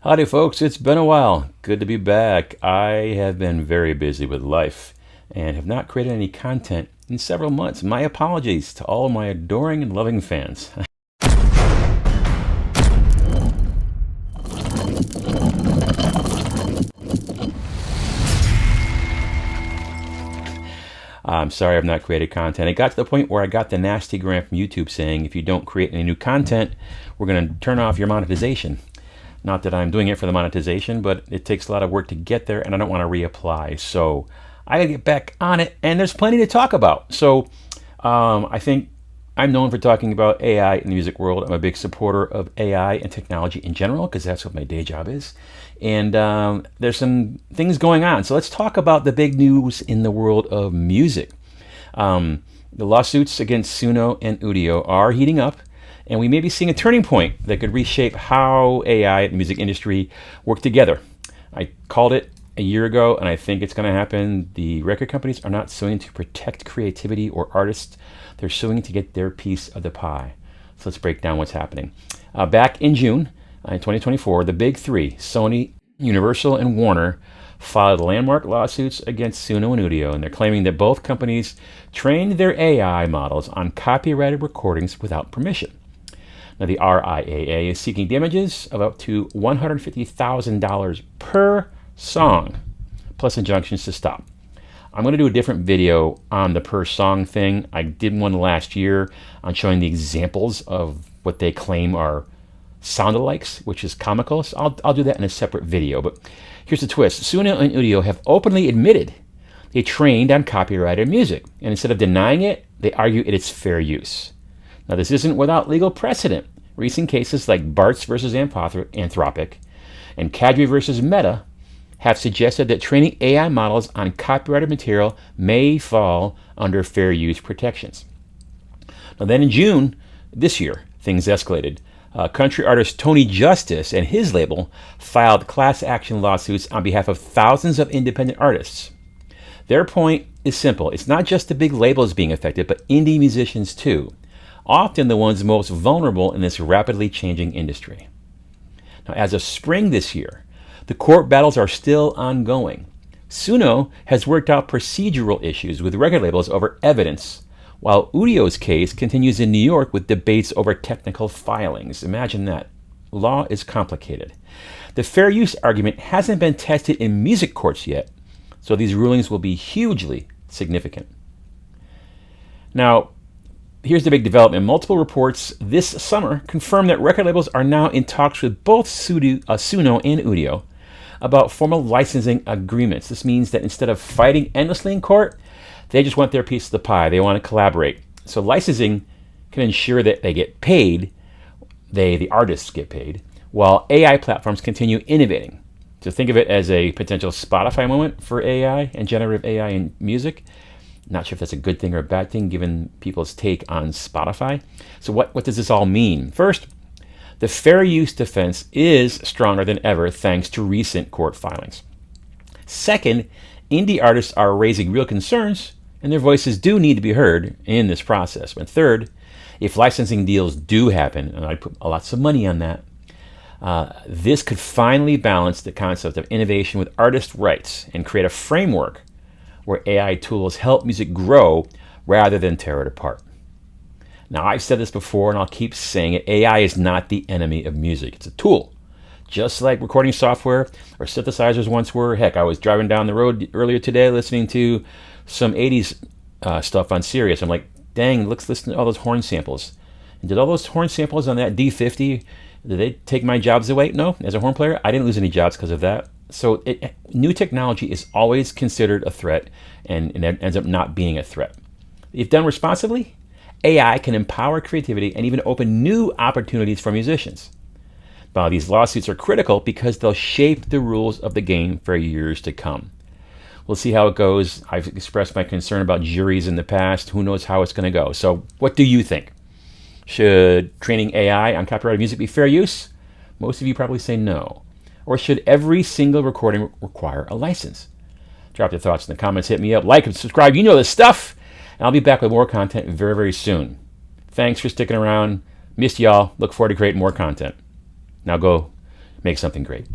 Howdy, folks. It's been a while. Good to be back. I have been very busy with life and have not created any content in several months. My apologies to all my adoring and loving fans. I'm sorry I've not created content. It got to the point where I got the nasty gram from YouTube saying if you don't create any new content, we're going to turn off your monetization. Not that I'm doing it for the monetization, but it takes a lot of work to get there, and I don't want to reapply. So I got to get back on it, and there's plenty to talk about. So I think I'm known for talking about AI in the music world. I'm a big supporter of AI and technology in general because that's what my day job is. And there's some things going on. So let's talk about the big news in the world of music. The lawsuits against Suno and Udio are heating up. And we may be seeing a turning point that could reshape how AI and the music industry work together. I called it a year ago, and I think it's going to happen. The record companies are not suing to protect creativity or artists. They're suing to get their piece of the pie. So let's break down what's happening. Back in June 2024, the big three, Sony, Universal, and Warner, filed landmark lawsuits against Suno and Udio, and they're claiming that both companies trained their AI models on copyrighted recordings without permission. Now, the RIAA is seeking damages of up to $150,000 per song, plus injunctions to stop. I'm going to do a different video on the per song thing. I did one last year on showing the examples of what they claim are sound-alikes, which is comical. So I'll do that in a separate video. But here's the twist. Suno and Udio have openly admitted they trained on copyrighted music. And instead of denying it, they argue it is fair use. Now, this isn't without legal precedent. Recent cases like Bartz versus Anthropic and Kadri versus Meta have suggested that training AI models on copyrighted material may fall under fair use protections. Now, then in June this year, things escalated. Country artist Tony Justice and his label filed class action lawsuits on behalf of thousands of independent artists. Their point is simple. It's not just the big labels being affected, but indie musicians too, often the ones most vulnerable in this rapidly changing industry. Now, as of spring this year, the court battles are still ongoing. Suno has worked out procedural issues with record labels over evidence, while Udio's case continues in New York with debates over technical filings. Imagine that. Law is complicated. The fair use argument hasn't been tested in music courts yet, so these rulings will be hugely significant. Now, here's the big development. Multiple reports this summer confirm that record labels are now in talks with both Suno and Udio about formal licensing agreements. This means that instead of fighting endlessly in court, they just want their piece of the pie. They want to collaborate. So licensing can ensure that they get paid, the artists get paid, while AI platforms continue innovating. So think of it as a potential Spotify moment for AI and generative AI in music. Not sure if that's a good thing or a bad thing given people's take on Spotify. So what does this all mean? First, the fair use defense is stronger than ever thanks to recent court filings. Second, indie artists are raising real concerns, and their voices do need to be heard in this process. And third, if licensing deals do happen, and I put lots of money on that, this could finally balance the concept of innovation with artist rights and create a framework where AI tools help music grow rather than tear it apart. Now, I've said this before, and I'll keep saying it. AI is not the enemy of music. It's a tool, just like recording software or synthesizers once were. Heck, I was driving down the road earlier today listening to some 80s stuff on Sirius. I'm like, dang, let's listen to all those horn samples. And did all those horn samples on that D50, did they take my jobs away? No, as a horn player, I didn't lose any jobs because of that. So new technology is always considered a threat, and it ends up not being a threat. If done responsibly, AI can empower creativity and even open new opportunities for musicians. Now, these lawsuits are critical because they'll shape the rules of the game for years to come. We'll see how it goes. I've expressed my concern about juries in the past. Who knows how it's going to go? So what do you think? Should training AI on copyrighted music be fair use? Most of you probably say no. Or should every single recording require a license? Drop your thoughts in the comments. Hit me up. Like and subscribe. You know this stuff. And I'll be back with more content very, very soon. Thanks for sticking around. Missed y'all. Look forward to creating more content. Now go make something great.